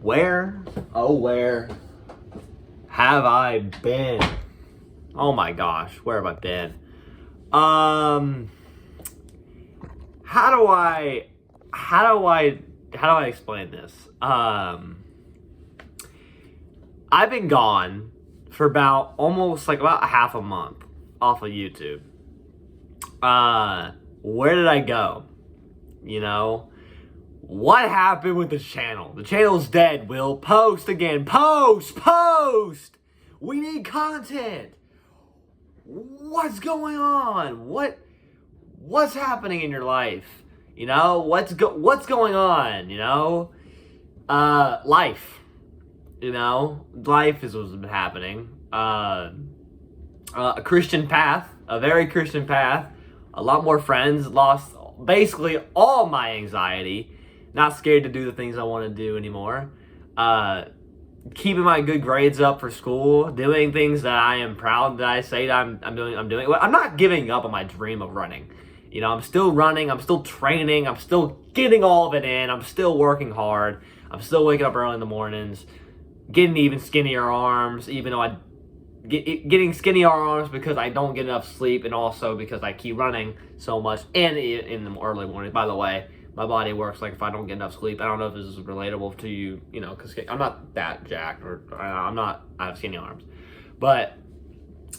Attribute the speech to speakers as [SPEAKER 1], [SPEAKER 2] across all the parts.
[SPEAKER 1] Where, oh where have I been? Oh my gosh, where have I been? How do I explain this? I've been gone for about half a month off of YouTube. Where did I go? You know, what happened with the channel? The channel's dead, Will. Post again. Post! We need content. What's going on? What's happening in your life? You know, what's going on, you know? Life. You know, life is what's been happening. A Christian path, a very Christian path. A lot more friends, lost basically all my anxiety. Not scared to do the things I want to do anymore. Keeping my good grades up for school. Doing things that I am proud that I say that I'm doing. Well, I'm not giving up on my dream of running. You know, I'm still running. I'm still training. I'm still getting all of it in. I'm still working hard. I'm still waking up early in the mornings. Getting even skinnier arms, even though getting skinnier arms because I don't get enough sleep, and also because I keep running so much and in the early morning. By the way, my body works like if I don't get enough sleep. I don't know if this is relatable to you, you know, because I'm not that jacked or I have skinny arms. But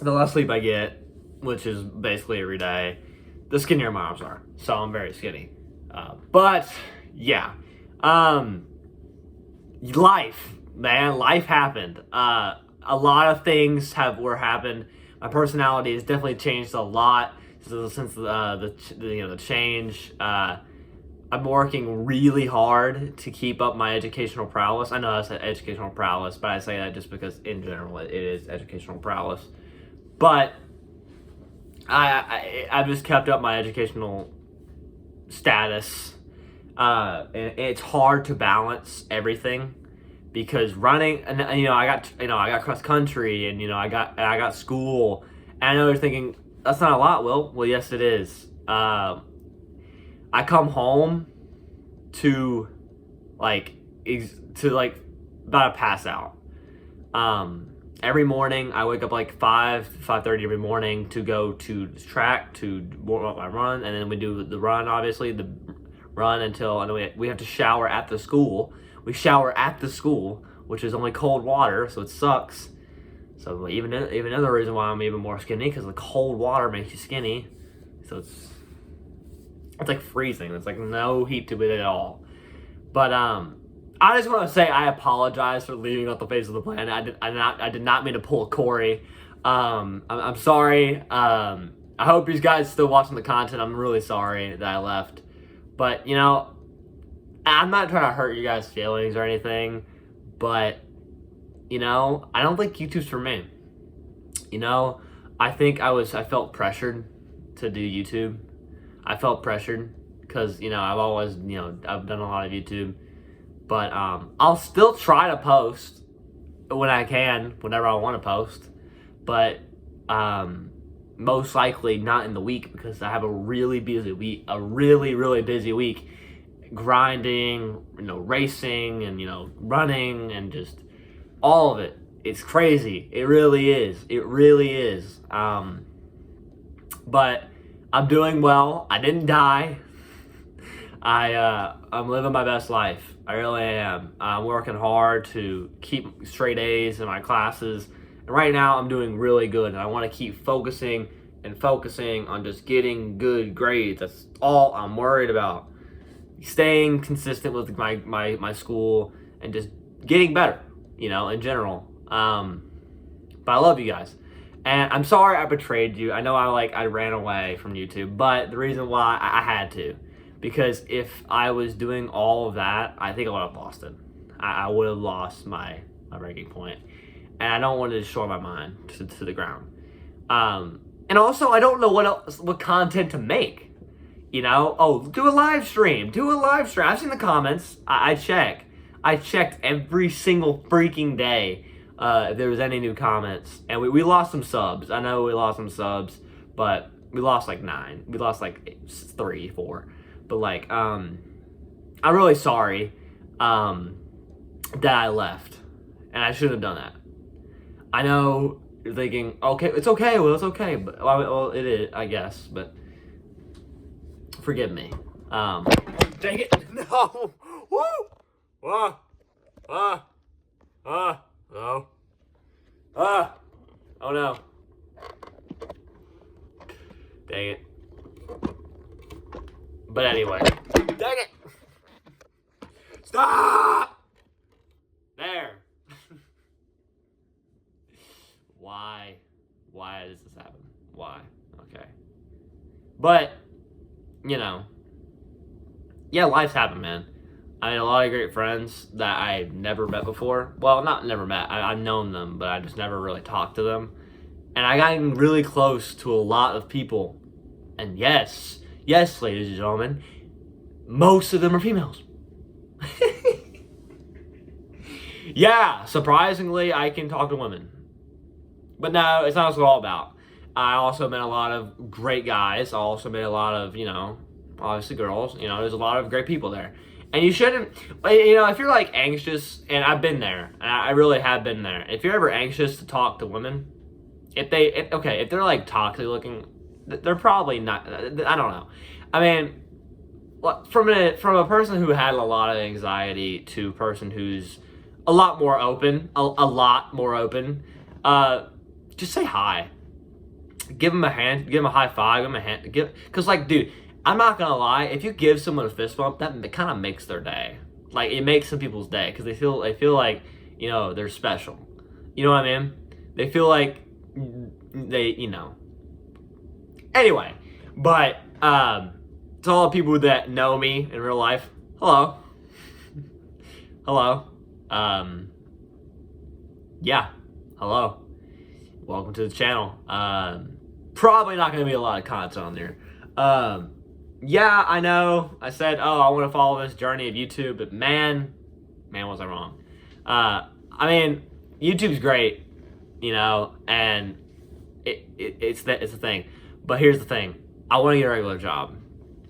[SPEAKER 1] the less sleep I get, which is basically every day, the skinnier my arms are. So I'm very skinny. But yeah, life, man, life happened. A lot of things happened. My personality has definitely changed a lot since the change. I'm working really hard to keep up my educational prowess. I know I said educational prowess, but I say that just because in general it is educational prowess. But I've just kept up my educational status. And it's hard to balance everything. Because running, and I got cross country, and I got school, and I know you're thinking that's not a lot, Will. Well, yes, it is. I come home to about to pass out. Every morning I wake up like 5:30 every morning to go to the track to warm up my run, and then we do the run. Obviously, the run until we have to shower at the school. We shower at the school, which is only cold water, so it sucks. So even another reason why I'm even more skinny, because the cold water makes you skinny. So it's like freezing. It's like no heat to it at all. But I just want to say I apologize for leaving off the face of the planet. I did not mean to pull a Corey. I'm sorry. I hope you guys still watching the content. I'm really sorry that I left. But I'm not trying to hurt you guys' feelings or anything, but, I don't think YouTube's for me. I think I felt pressured to do YouTube. I felt pressured because, I've always, I've done a lot of YouTube, but I'll still try to post when I can, whenever I want to post, but most likely not in the week because I have a really busy week, really busy week. Grinding, racing, and running, and just all of it. It's crazy. It really is. But I'm doing well. I didn't die. I'm living my best life. I really am. I'm working hard to keep straight A's in my classes, and right now I'm doing really good, and I want to keep focusing on just getting good grades. That's all I'm worried about. Staying consistent with my school and just getting better, in general. But I love you guys. And I'm sorry I betrayed you. I know I ran away from YouTube, but the reason why I had to, because if I was doing all of that, I think I would have lost it. I would have lost my ranking point. And I don't want to destroy my mind to the ground. And also I don't know what content to make. Do a live stream. I've seen the comments. I checked every single freaking day if there was any new comments. And we lost some subs. I know we lost some subs, but we lost like 9. We lost like 3, 4. But I'm really sorry. that I left, and I shouldn't have done that. I know you're thinking, okay, it's okay, well, it's okay, but well, it is, I guess, but forgive me. Dang it, no, woo, no, oh no, dang it. But anyway, dang it, stop, there. Why does this happen? Why? Okay. But, yeah, life's happened, man. I made a lot of great friends that I've never met before. Well, not never met. I've known them, but I just never really talked to them. And I got really close to a lot of people. And yes, ladies and gentlemen, most of them are females. Yeah, surprisingly, I can talk to women. But no, it's not what it's all about. I also met a lot of great guys. I also met a lot of, obviously girls. There's a lot of great people there. And you shouldn't, if you're like anxious, and I've been there, and I really have been there. If you're ever anxious to talk to women, if they're like toxic looking, they're probably not, I don't know. I mean, from a person who had a lot of anxiety to a person who's a lot more open, a lot more open, just say hi. Give them a hand, give them a high five, give them a hand. Because, dude, I'm not going to lie. If you give someone a fist bump, that kind of makes their day. Like, it makes some people's day because they feel like, they're special. You know what I mean? They feel like they. Anyway, but to all the people that know me in real life, hello. Hello. Yeah, hello. Welcome to the channel. Probably not going to be a lot of content on there. Yeah, I know. I said, I want to follow this journey of YouTube, but man, was I wrong. I mean, YouTube's great, and it's the thing. But here's the thing: I want to get a regular job.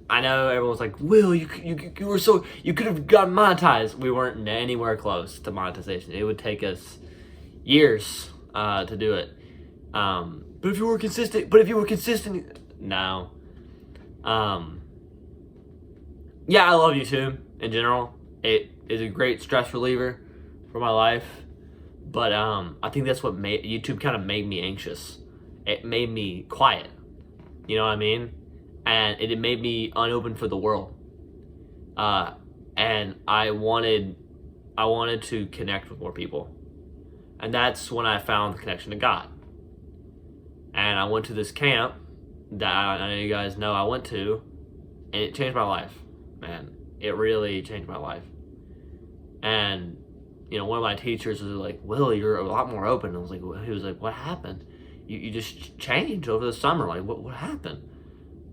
[SPEAKER 1] I know everyone's like, Will, you could have gotten monetized. We weren't anywhere close to monetization. It would take us years to do it. But if you were consistent, no. Yeah, I love YouTube in general. It is a great stress reliever for my life. But I think that's what made YouTube kind of made me anxious. It made me quiet. You know what I mean? And it made me unopen for the world. And I wanted to connect with more people. And that's when I found the connection to God. And I went to this camp that I know you guys know I went to, and it changed my life, man. It really changed my life. And, one of my teachers was like, Will, you're a lot more open. I was like, he was like, what happened? You just changed over the summer. Like, what happened?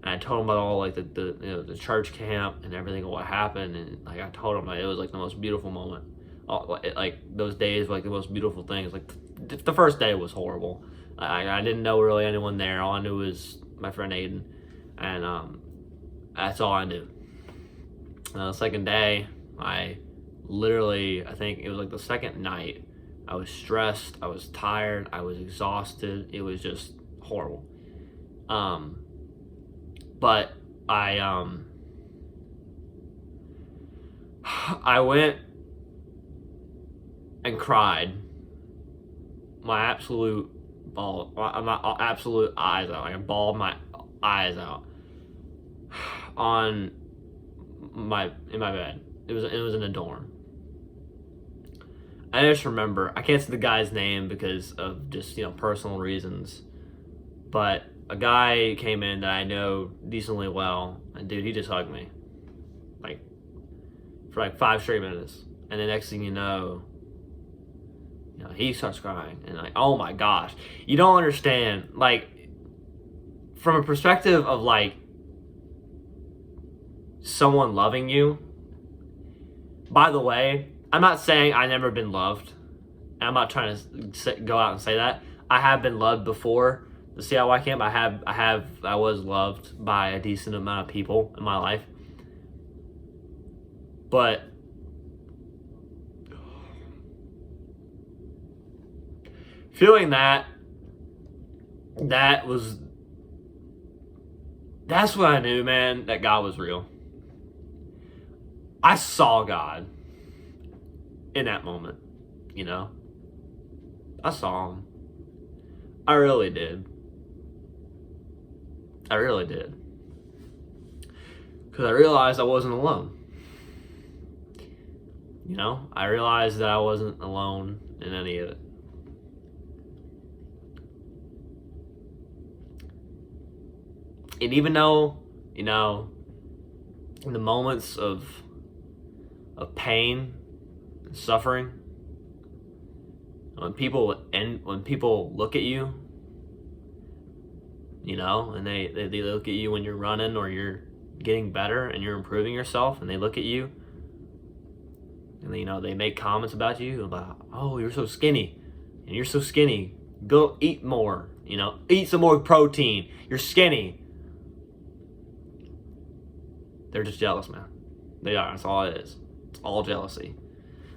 [SPEAKER 1] And I told him about all like the church camp and everything, and what happened. And like I told him, like, it was like the most beautiful moment. Like those days were like the most beautiful things. Like the first day was horrible. I didn't know really anyone there. All I knew was my friend Aiden, and that's all I knew. The second day, I think it was like the second night, I was stressed, I was tired, I was exhausted. It was just horrible. But I went and cried my absolute eyes out. Like I bawled my eyes out in my bed. It was in a dorm. I just remember, I can't say the guy's name because of just personal reasons, but a guy came in that I know decently well, and dude, he just hugged me for 5 straight minutes, and the next thing you know, he starts crying, and oh my gosh, you don't understand, from a perspective of someone loving you. By the way, I'm not saying I've never been loved, and I'm not trying to go out and say that. I have been loved before the CIY camp. I was loved by a decent amount of people in my life, but feeling that's when I knew, man, that God was real. I saw God in that moment, you know? I saw him. I really did. I really did. Because I realized I wasn't alone. You know? I realized that I wasn't alone in any of it. And even though, you know, in the moments of pain and suffering, when people look at you, you know, and they look at you when you're running or you're getting better and you're improving yourself, and they look at you and, you know, they make comments about you about, oh, you're so skinny, and you're so skinny, go eat more, you know, eat some more protein, you're skinny. They're just jealous, man. They are. That's all it is. It's all jealousy.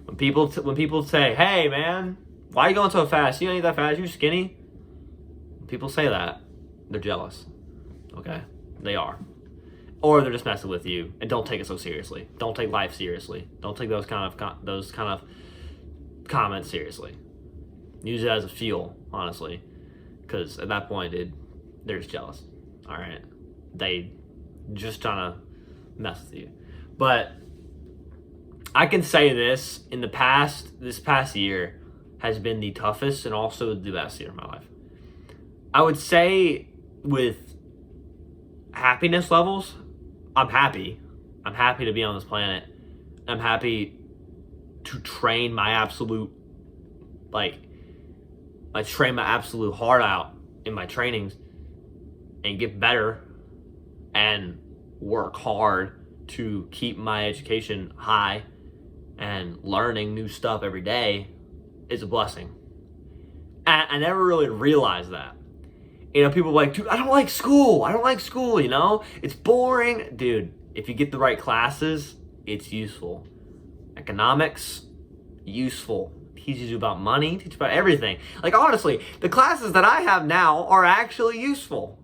[SPEAKER 1] When people say, "Hey, man, why are you going so fast? You don't eat that fast. You're skinny." When people say that, they're jealous. Okay, they are, or they're just messing with you and don't take it so seriously. Don't take life seriously. Don't take those kind of comments seriously. Use it as a fuel, honestly, because at that point, dude, they're just jealous. All right, they just trying to mess with you. But I can say this past year has been the toughest and also the best year of my life. I would say with happiness levels, I'm happy. I'm happy to be on this planet. I'm happy to train my absolute heart out in my trainings and get better and work hard to keep my education high, and learning new stuff every day is a blessing. And I never really realized that. You know, people are like, dude, I don't like school, you know? It's boring. Dude, if you get the right classes, it's useful. Economics, useful. Teaches you about money, teaches you about everything. Like, honestly, the classes that I have now are actually useful.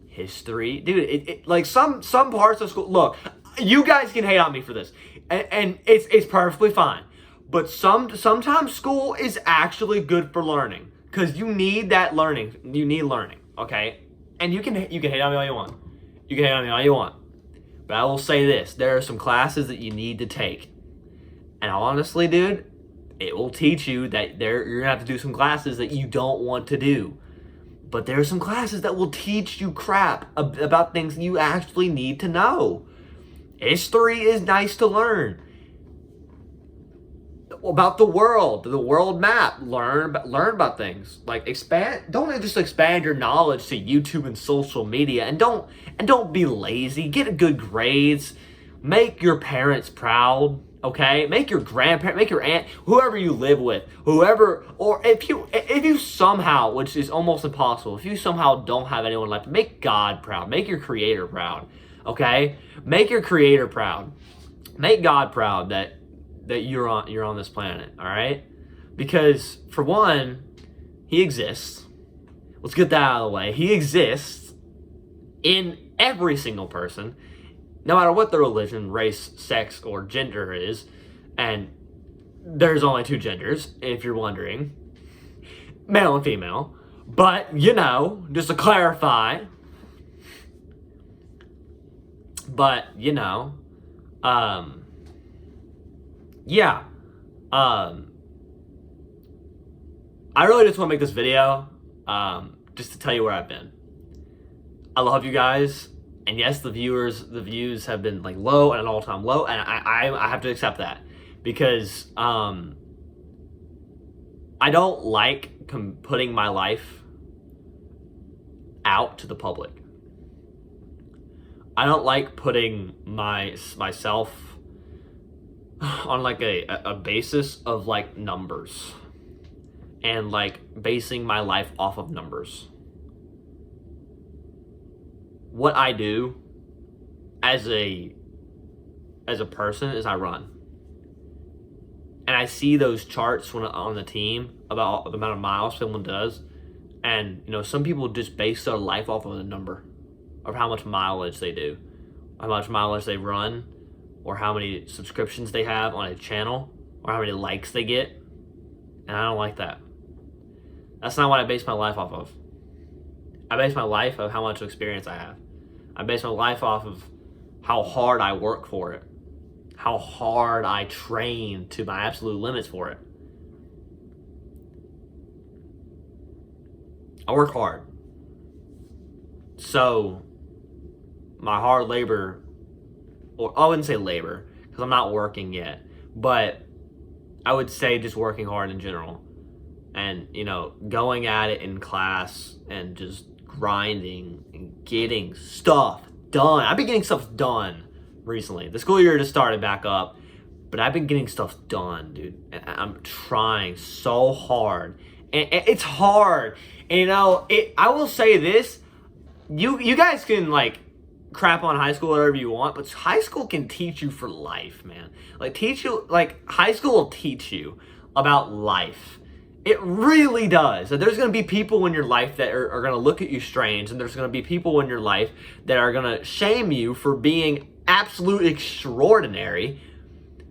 [SPEAKER 1] History, dude, like some parts of school, look, you guys can hate on me for this, and it's perfectly fine, but sometimes school is actually good for learning, because you need that learning. You need learning, okay? And you can hate on me all you want. You can hate on me all you want, but I will say this: there are some classes that you need to take, and honestly, dude, it will teach you that you're gonna have to do some classes that you don't want to do. But there are some classes that will teach you crap about things you actually need to know. History is nice to learn. About the world map. Learn about things. Like, don't just expand your knowledge to YouTube and social media. And don't be lazy. Get good grades. Make your parents proud. Okay, make your grandparent, make your aunt, whoever you live with, or if you somehow, which is almost impossible, if you somehow don't have anyone left, make God proud, make your creator proud, okay? Make your creator proud, make God proud that you're on this planet, all right? Because for one, he exists. Let's get that out of the way. He exists in every single person, no matter what the religion, race, sex, or gender is. And there's only two genders, if you're wondering. Male and female. But, you know, just to clarify. But, you know, yeah. I really just want to make this video, just to tell you where I've been. I love you guys. And yes, the views have been like low at an all-time low, and I have to accept that, because I don't like putting my life out to the public. I don't like putting myself on like a basis of like numbers, and like basing my life off of numbers. What I do as a person is I run. and I see those charts when on the team about the amount of miles someone does, and some people just base their life off of the number of how much mileage they do, how much mileage they run, or how many subscriptions they have on a channel, or how many likes they get. And I don't like that. That's not what I base my life off of. I base my life off how much experience I have. I base my life off of how hard I work for it, how hard I train to my absolute limits for it. I work hard. So my hard labor, or I wouldn't say labor because I'm not working yet, but I would say just working hard in general, and going at it in class and just grinding and getting stuff done. I've been getting stuff done recently. The school year just started back up, but I've been getting stuff done, dude. And I'm trying so hard, and it's hard. And I will say this: you guys can crap on high school whatever you want, but high school can teach you for life, man. High school will teach you about life. It really does. So there's going to be people in your life that are going to look at you strange, and there's going to be people in your life that are going to shame you for being absolute extraordinary.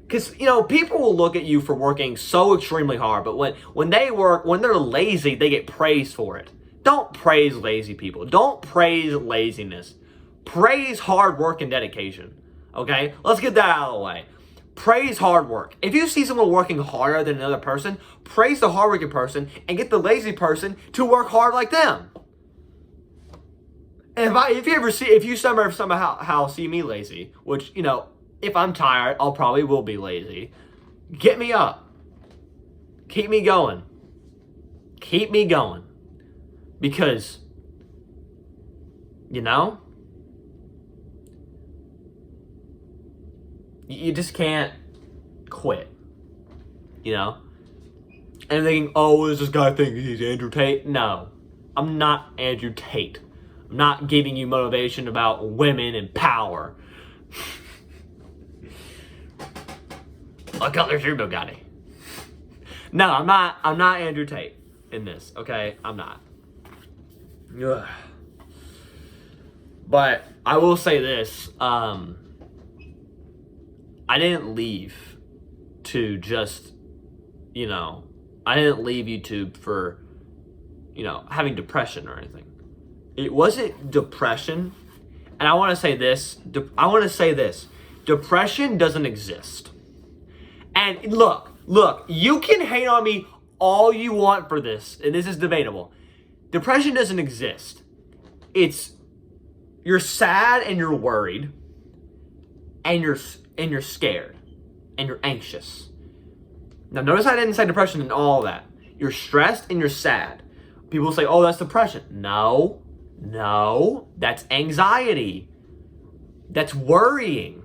[SPEAKER 1] Because, people will look at you for working so extremely hard, but when they're lazy, they get praised for it. Don't praise lazy people. Don't praise laziness. Praise hard work and dedication. Okay? Let's get that out of the way. Praise hard work. If you see someone working harder than another person, praise the hardworking person and get the lazy person to work hard like them. And if you somehow see me lazy, which, if I'm tired, I'll probably will be lazy. Get me up. Keep me going. Keep me going. Because, you just can't quit. And thinking, oh, what does this guy think he's Andrew Tate? No, I'm not Andrew Tate. I'm not giving you motivation about women and power. I got their turbo Bugatti. No, I'm not Andrew Tate in this, okay? I'm not. Ugh. But I will say this, I didn't leave to just, I didn't leave YouTube for, having depression or anything. It wasn't depression. And I want to say this. Depression doesn't exist. And look, you can hate on me all you want for this, and this is debatable. Depression doesn't exist. You're sad and you're worried, and you're scared, and you're anxious. Now, notice I didn't say depression and all that. You're stressed and you're sad. People say, oh, that's depression. No, that's anxiety. That's worrying.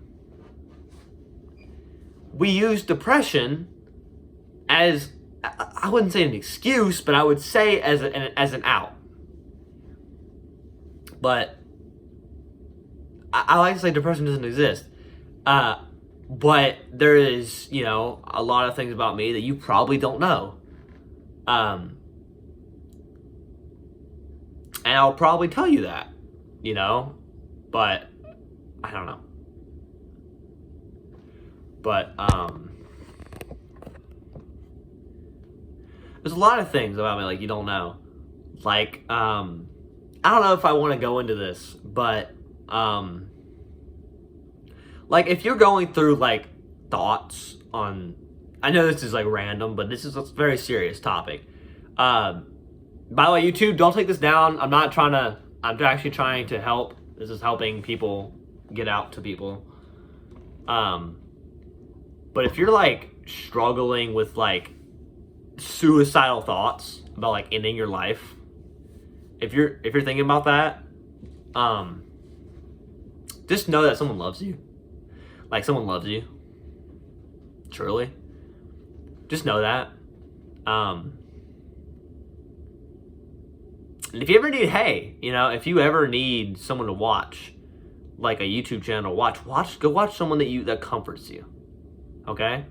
[SPEAKER 1] We use depression as, I wouldn't say an excuse, but I would say as an out. But I like to say depression doesn't exist. But there is, a lot of things about me that you probably don't know. And I'll probably tell you that, but I don't know. But, there's a lot of things about me, you don't know. I don't know if I want to go into this, but, if you're going through, thoughts on, I know this is, random, but this is a very serious topic. By the way, YouTube, don't take this down. I'm actually trying to help. This is helping people get out to people. But if you're, struggling with, suicidal thoughts about, ending your life, if you're thinking about that, just know that someone loves you. Someone loves you. Truly. Just know that. And if you ever need, if you ever need someone to watch, a YouTube channel, go watch someone that comforts you. Okay?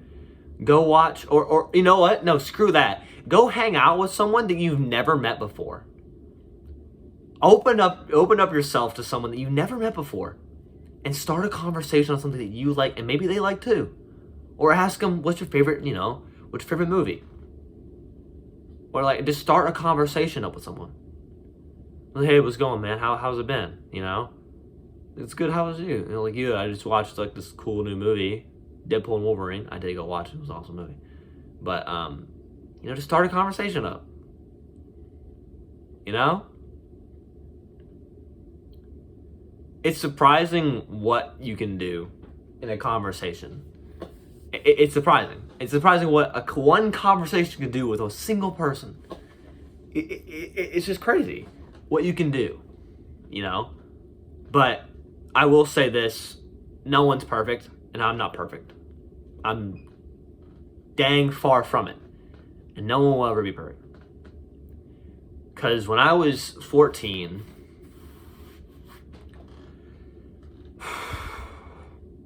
[SPEAKER 1] Go watch, or you know what? No, screw that. Go hang out with someone that you've never met before. Open up yourself to someone that you've never met before, and start a conversation on something that you like, and maybe they like too. Or ask them, what's your favorite, what's your favorite movie? Or like, just start a conversation up with someone. Like, hey, what's going, man? How's it been? It's good. How was you? Like, I just watched like this cool new movie, Deadpool and Wolverine. I did go watch it. It was an awesome movie. But just start a conversation up. It's surprising what you can do in a conversation. It's surprising. It's surprising what one conversation can do with a single person. It's just crazy what you can do, But I will say this, no one's perfect, and I'm not perfect. I'm dang far from it. And no one will ever be perfect. Because when I was 14,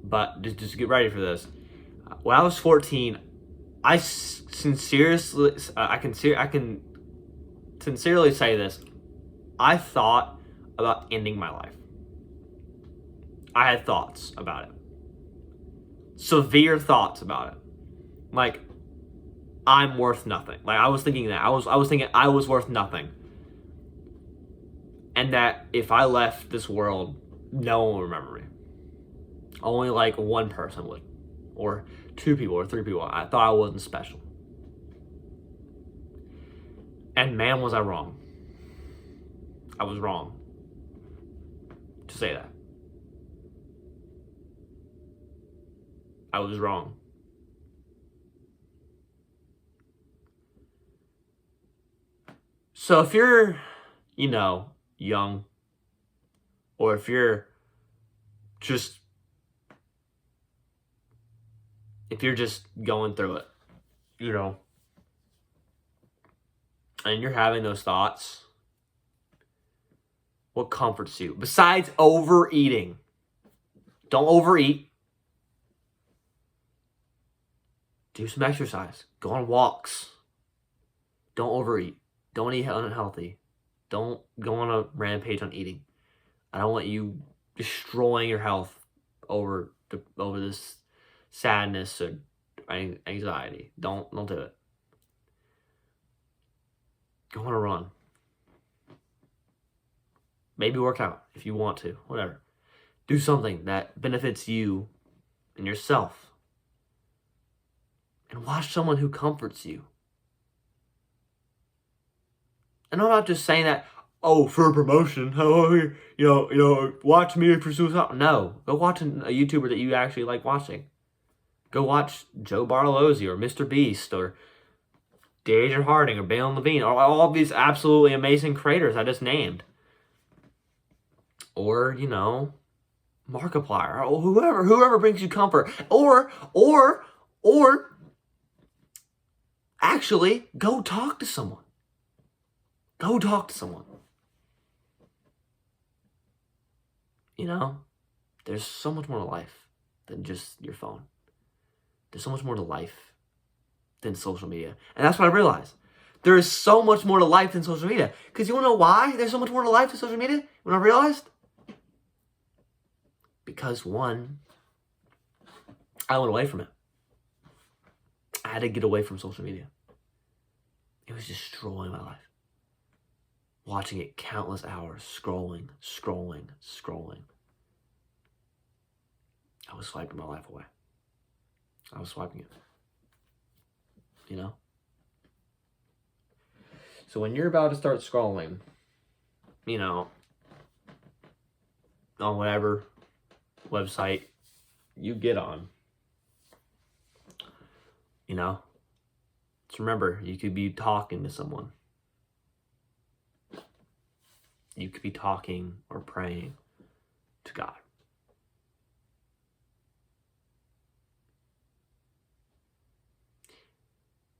[SPEAKER 1] but just get ready for this. When I was 14, I can sincerely say this. I thought about ending my life. I had thoughts about it. Severe thoughts about it. Like, I'm worth nothing. Like, I was thinking that. I was thinking I was worth nothing. And that if I left this world, no one would remember me. Only like one person would. Or 2 people or 3 people. I thought I wasn't special. And man, was I wrong. I was wrong to say that. I was wrong. So if you're, young, or if you're just going through it, and you're having those thoughts, what comforts you? Besides overeating. Don't overeat. Do some exercise. Go on walks. Don't overeat. Don't eat unhealthy. Don't go on a rampage on eating. I don't want you destroying your health over this sadness or anxiety. Don't do it. Go on a run. Maybe work out if you want to. Whatever. Do something that benefits you and yourself. And watch someone who comforts you. And I'm not just saying that, for a promotion. Watch me pursue something. No. Go watch a YouTuber that you actually like watching. Go watch Joe Bartolozzi or Mr. Beast or Deja Harding or Balen Levine or all of these absolutely amazing creators I just named. Or, Markiplier or whoever brings you comfort. Or actually go talk to someone. Go talk to someone. There's so much more to life than just your phone. There's so much more to life than social media. And that's what I realized. There is so much more to life than social media. Because you want to know why there's so much more to life than social media? When I realized? Because one, I went away from it. I had to get away from social media. It was destroying my life. Watching it countless hours, scrolling. I was swiping my life away. I was swiping it. So when you're about to start scrolling, on whatever website you get on, just remember, you could be talking to someone. You could be talking or praying to God.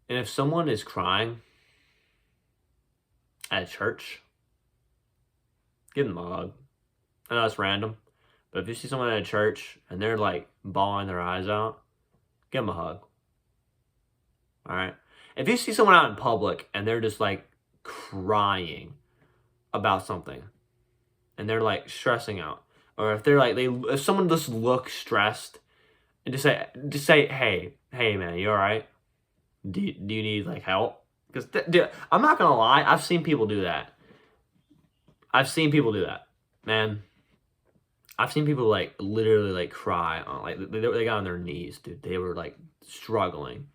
[SPEAKER 1] And if someone is crying at church, give them a hug. I know it's random, but if you see someone at a church and they're like bawling their eyes out, give them a hug. All right. If you see someone out in public and they're just like crying about something and they're like stressing out, or if they're like, if someone just looks stressed, and just say, hey man, you all right? Do you need like help? Because I'm not gonna lie, I've seen people do that. Man. I've seen people like literally like cry on, like they got on their knees, dude. They were like struggling,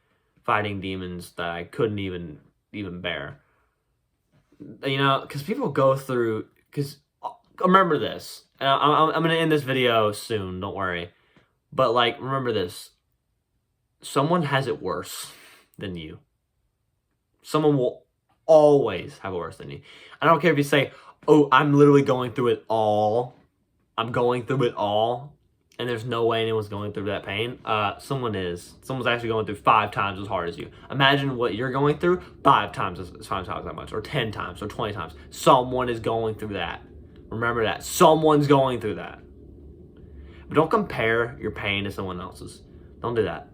[SPEAKER 1] fighting demons that I couldn't even bear. You know, because people go through. Because remember this, and I'm gonna end this video soon. Don't worry, but like remember this. Someone has it worse than you. Someone will always have it worse than you. I don't care if you say, "Oh, I'm literally going through it all." I'm going through it all, and there's no way anyone's going through that pain. Someone is. Someone's actually going through 5 times as hard as you. Imagine what you're going through 5 times that much, or 10 times, or 20 times. Someone is going through that. Remember that. Someone's going through that. But don't compare your pain to someone else's. Don't do that.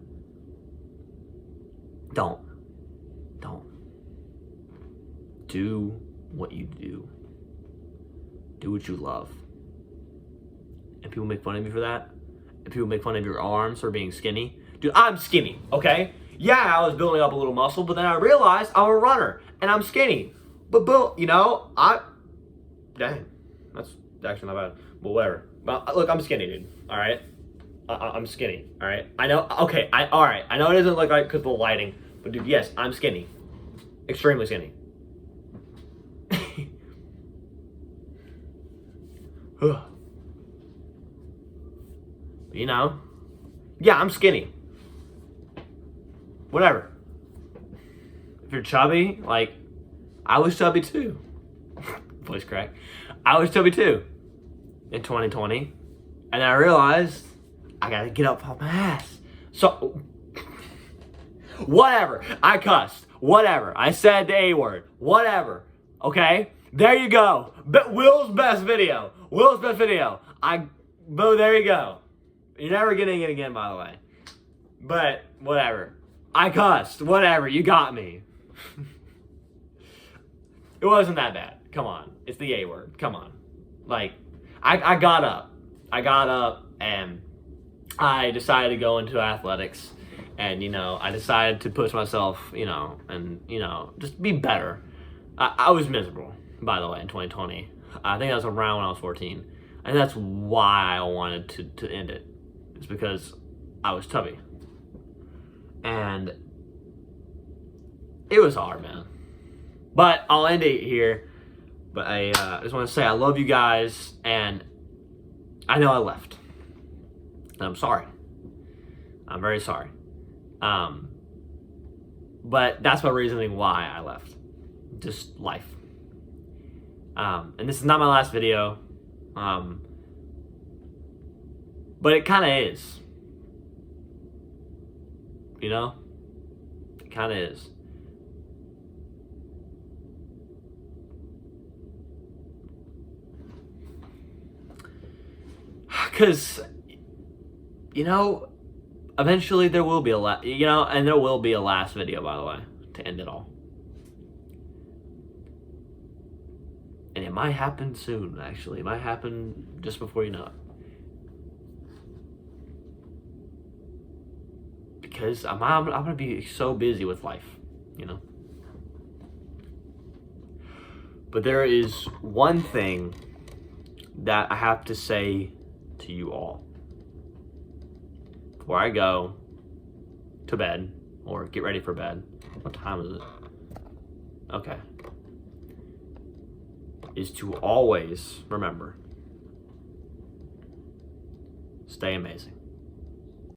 [SPEAKER 1] Don't. Do what you do. Do what you love. And people make fun of you for that. And people make fun of your arms for being skinny. Dude, I'm skinny, okay? Yeah, I was building up a little muscle, but then I realized I'm a runner and I'm skinny. But you know, dang, that's actually not bad. But whatever. But look, I'm skinny, dude. All right, I'm skinny. All right, I know. Okay, all right. I know it doesn't look like because of the lighting, but dude, yes, I'm skinny, extremely skinny. You know, yeah, I'm skinny. Whatever. If you're chubby, like, I was chubby too. Voice crack. I was chubby too in 2020. And I realized I gotta get up off my ass. So, whatever. I cussed. Whatever. I said the A word. Whatever. Okay? There you go. Will's best video. There you go. You're never getting it again, by the way. But, whatever. I cussed. Whatever. You got me. It wasn't that bad. Come on. It's the A word. Come on. Like, I got up. And I decided to go into athletics. And, you know, I decided to push myself, you know, and, you know, just be better. I was miserable, by the way, in 2020. I think that was around when I was 14. And that's why I wanted to end it. It's because I was chubby. And it was hard, man. But I'll end it here. But I just want to say I love you guys. And I know I left. And I'm sorry. I'm very sorry. But that's my reasoning why I left. Just life. And this is not my last video. But it kind of is. You know? It kind of is. Because, you know, eventually there will be and there will be a last video, by the way, to end it all. And it might happen soon, actually. It might happen just before you know it. Because I'm going to be so busy with life, you know. But there is one thing that I have to say to you all before I go to bed or get ready for bed. What time is it? Okay. Is to always remember, stay amazing.